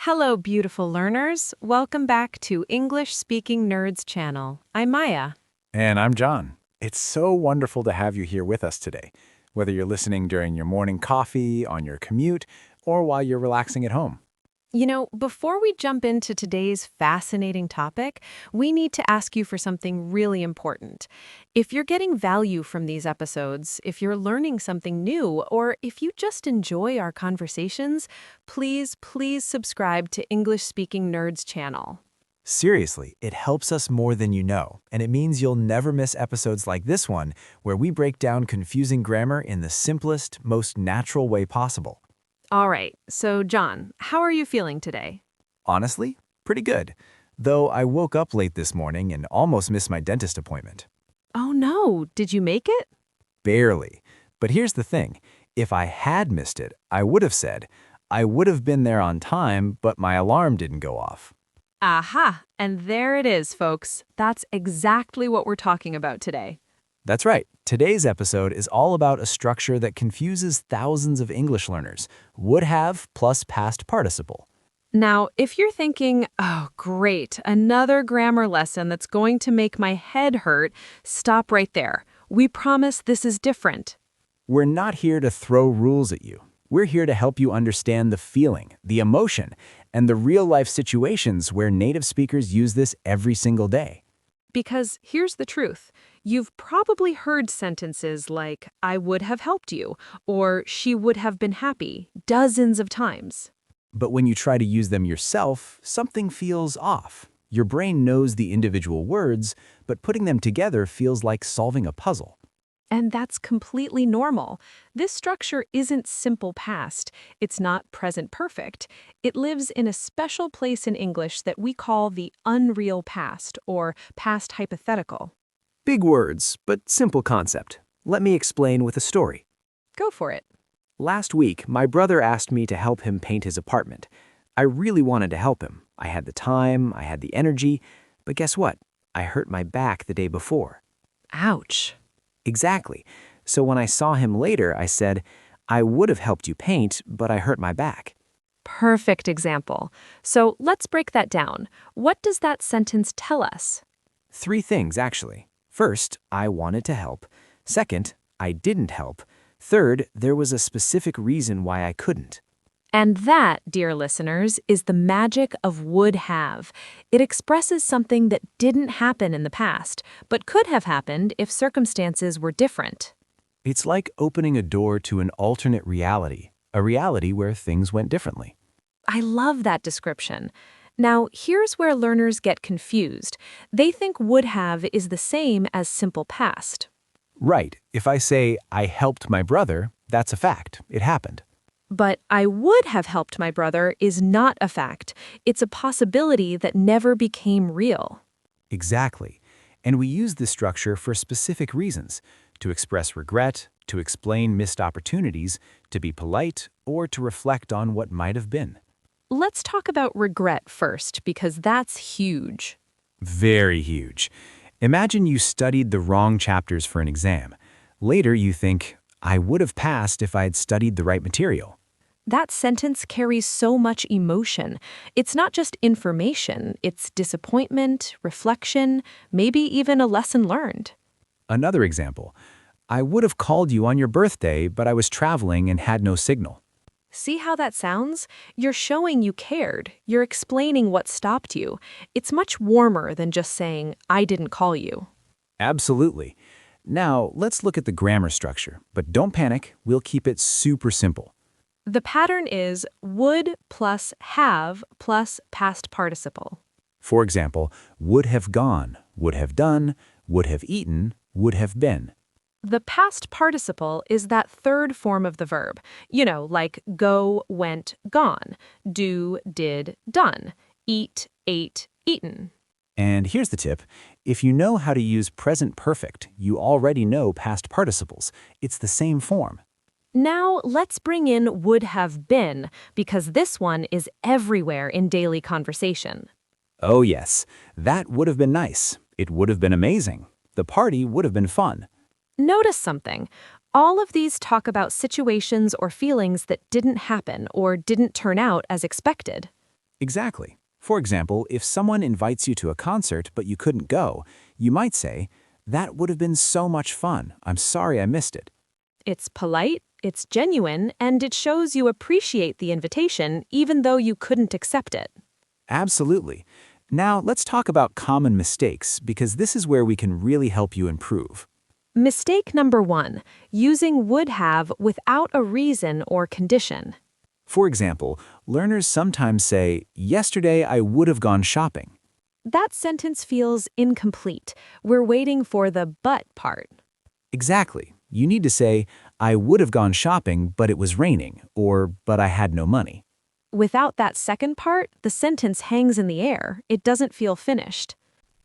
Hello, beautiful learners. Welcome back to English Speaking Nerds channel. I'm Maya. And I'm John. It's so wonderful to have you here with us today, whether you're listening during your morning coffee, on your commute, or while you're relaxing at home. Before we jump into today's fascinating topic, we need to ask you for something really important. If you're getting value from these episodes, if you're learning something new, or if you just enjoy our conversations, please subscribe to English Speaking Nerds channel. Seriously, it helps us more than you know, and it means you'll never miss episodes like this one, where we break down confusing grammar in the simplest, most natural way possible. All right, so John, how are you feeling today? Honestly, pretty good, though I woke up late this morning and almost missed my dentist appointment. Oh no, did you make it? Barely. But here's the thing. If I had missed it, I would have said, I would have been there on time, but my alarm didn't go off. Aha, and there it is, folks. That's exactly what we're talking about today. That's right. Today's episode is all about a structure that confuses thousands of English learners, would have plus past participle. Now, if you're thinking, oh, great, another grammar lesson that's going to make my head hurt, stop right there. We promise this is different. We're not here to throw rules at you. We're here to help you understand the feeling, the emotion, and the real-life situations where native speakers use this every single day. Because here's the truth. You've probably heard sentences like, I would have helped you, or she would have been happy, dozens of times. But when you try to use them yourself, something feels off. Your brain knows the individual words, but putting them together feels like solving a puzzle. And that's completely normal. This structure isn't simple past. It's not present perfect. It lives in a special place in English that we call the unreal past, or past hypothetical. Big words, but simple concept. Let me explain with a story. Go for it. Last week, my brother asked me to help him paint his apartment. I really wanted to help him. I had the time, I had the energy, but guess what? I hurt my back the day before. Ouch. Exactly. So when I saw him later, I said, I would have helped you paint, but I hurt my back. Perfect example. So let's break that down. What does that sentence tell us? 3 things, actually. First, I wanted to help. Second, I didn't help. Third, there was a specific reason why I couldn't. And that, dear listeners, is the magic of would have. It expresses something that didn't happen in the past, but could have happened if circumstances were different. It's like opening a door to an alternate reality, a reality where things went differently. I love that description. Now, here's where learners get confused. They think would have is the same as simple past. Right. If I say, I helped my brother, that's a fact. It happened. But I would have helped my brother is not a fact. It's a possibility that never became real. Exactly. And we use this structure for specific reasons, to express regret, to explain missed opportunities, to be polite, or to reflect on what might have been. Let's talk about regret first, because that's huge. Very huge. Imagine you studied the wrong chapters for an exam. Later you think, I would have passed if I had studied the right material. That sentence carries so much emotion. It's not just information, it's disappointment, reflection, maybe even a lesson learned. Another example, I would have called you on your birthday, but I was traveling and had no signal. See how that sounds? You're showing you cared. You're explaining what stopped you. It's much warmer than just saying, I didn't call you. Absolutely. Now, let's look at the grammar structure, but don't panic, we'll keep it super simple. The pattern is would plus have plus past participle. For example, would have gone, would have done, would have eaten, would have been. The past participle is that third form of the verb. Like go, went, gone, do, did, done, eat, ate, eaten. And here's the tip. If you know how to use present perfect, you already know past participles. It's the same form. Now, let's bring in would have been, because this one is everywhere in daily conversation. Oh yes, that would have been nice. It would have been amazing. The party would have been fun. Notice something. All of these talk about situations or feelings that didn't happen or didn't turn out as expected. Exactly. For example, if someone invites you to a concert but you couldn't go, you might say, "That would have been so much fun. I'm sorry I missed it." It's polite, it's genuine, and it shows you appreciate the invitation even though you couldn't accept it. Absolutely. Now, let's talk about common mistakes because this is where we can really help you improve. Mistake number 1, using would have without a reason or condition. For example, learners sometimes say, "Yesterday I would have gone shopping." That sentence feels incomplete. We're waiting for the but part. Exactly. You need to say, "I would have gone shopping, but it was raining," or "but I had no money." Without that second part, the sentence hangs in the air. It doesn't feel finished.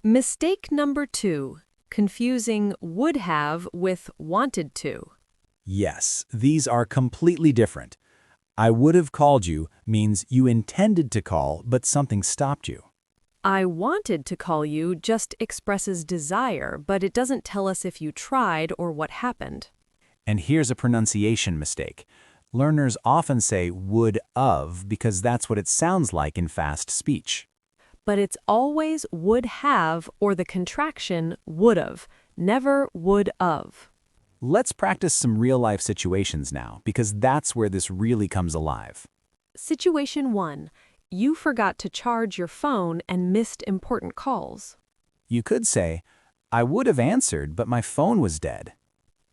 Mistake number 2, confusing would have with wanted to. Yes, these are completely different. "I would have called you" means you intended to call, but something stopped you. I wanted to call you just expresses desire, but it doesn't tell us if you tried or what happened. And here's a pronunciation mistake. Learners often say "would of" because that's what it sounds like in fast speech. But it's always would have or the contraction would've, never would of. Let's practice some real-life situations now, because that's where this really comes alive. Situation 1. You forgot to charge your phone and missed important calls. You could say, "I would have answered, but my phone was dead."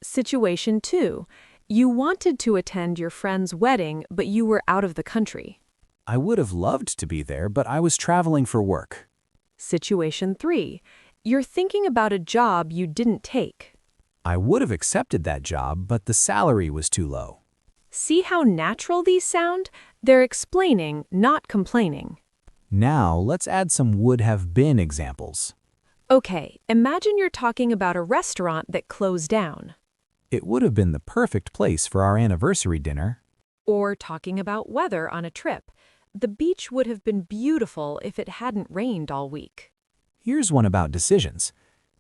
Situation 2. You wanted to attend your friend's wedding, but you were out of the country. "I would have loved to be there, but I was traveling for work." Situation 3. You're thinking about a job you didn't take. "I would have accepted that job, but the salary was too low." See how natural these sound? They're explaining, not complaining. Now, let's add some would have been examples. Okay, imagine you're talking about a restaurant that closed down. "It would have been the perfect place for our anniversary dinner." Or talking about weather on a trip. The beach would have been beautiful if it hadn't rained all week. Here's one about decisions.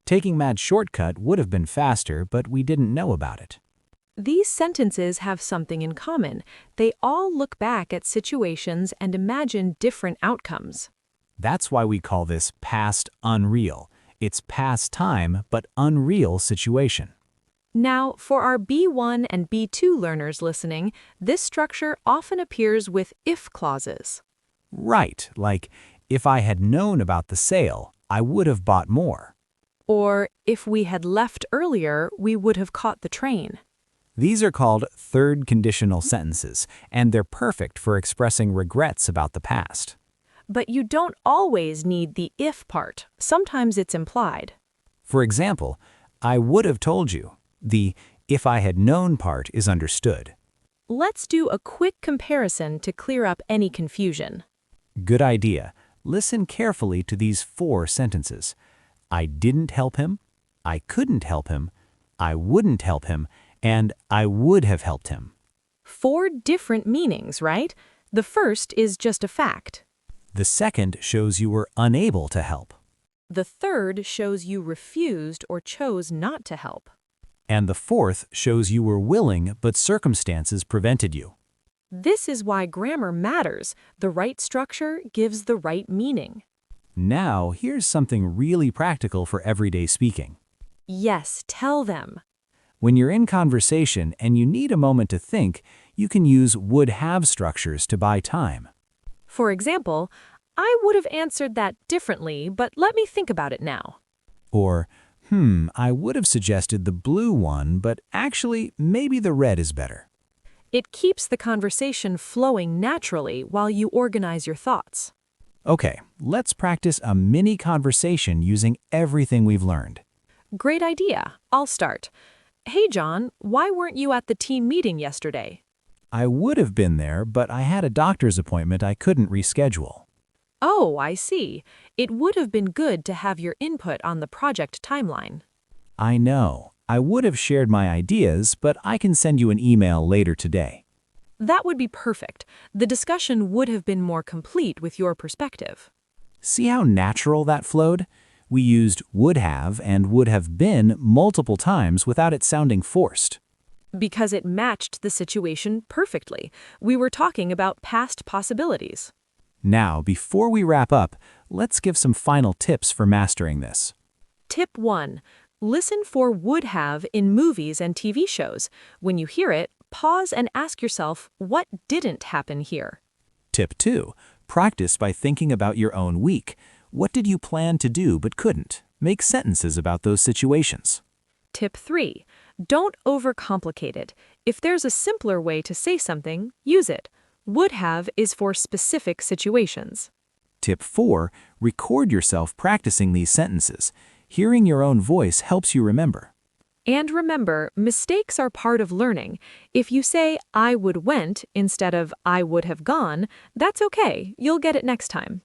"Taking Mad's shortcut would have been faster, but we didn't know about it." These sentences have something in common. They all look back at situations and imagine different outcomes. That's why we call this past unreal. It's past time, but unreal situation. Now, for our B1 and B2 learners listening, this structure often appears with if clauses. Right, like, "If I had known about the sale, I would have bought more." Or, if we had left earlier, we would have caught the train. These are called third conditional sentences, and they're perfect for expressing regrets about the past. But you don't always need the if part. Sometimes it's implied. For example, "I would have told you." The "if I had known" part is understood. Let's do a quick comparison to clear up any confusion. Good idea. Listen carefully to these 4 sentences. "I didn't help him," "I couldn't help him," "I wouldn't help him," and "I would have helped him." 4 different meanings, right? The first is just a fact. The second shows you were unable to help. The third shows you refused or chose not to help. And the fourth shows you were willing, but circumstances prevented you. This is why grammar matters. The right structure gives the right meaning. Now, here's something really practical for everyday speaking. Yes, tell them. When you're in conversation and you need a moment to think, you can use would have structures to buy time. For example, I would have answered that differently, but let me think about it now. Or, I would have suggested the blue one, but actually, maybe the red is better. It keeps the conversation flowing naturally while you organize your thoughts. Okay, let's practice a mini conversation using everything we've learned. Great idea. I'll start. Hey, John, why weren't you at the team meeting yesterday? I would have been there, but I had a doctor's appointment I couldn't reschedule. Oh, I see. It would have been good to have your input on the project timeline. I know. I would have shared my ideas, but I can send you an email later today. That would be perfect. The discussion would have been more complete with your perspective. See how natural that flowed? We used would have and would have been multiple times without it sounding forced. Because it matched the situation perfectly. We were talking about past possibilities. Now, before we wrap up, let's give some final tips for mastering this. Tip 1. Listen for would have in movies and TV shows. When you hear it, pause and ask yourself, what didn't happen here? Tip 2. Practice by thinking about your own week. What did you plan to do but couldn't? Make sentences about those situations. Tip 3. Don't overcomplicate it. If there's a simpler way to say something, use it. Would have is for specific situations. Tip 4. Record yourself practicing these sentences. Hearing your own voice helps you remember. And remember, mistakes are part of learning. If you say, I would went instead of I would have gone, that's okay. You'll get it next time.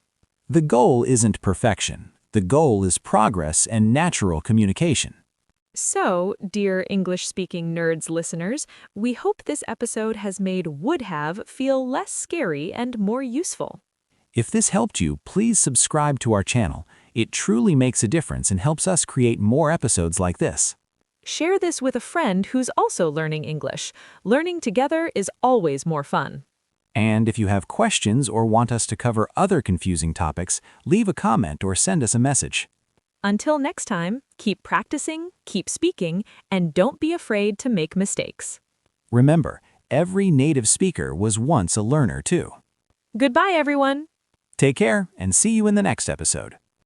The goal isn't perfection. The goal is progress and natural communication. So, dear English-speaking nerds listeners, we hope this episode has made would have feel less scary and more useful. If this helped you, please subscribe to our channel. It truly makes a difference and helps us create more episodes like this. Share this with a friend who's also learning English. Learning together is always more fun. And if you have questions or want us to cover other confusing topics, leave a comment or send us a message. Until next time, keep practicing, keep speaking, and don't be afraid to make mistakes. Remember, every native speaker was once a learner too. Goodbye, everyone. Take care and see you in the next episode.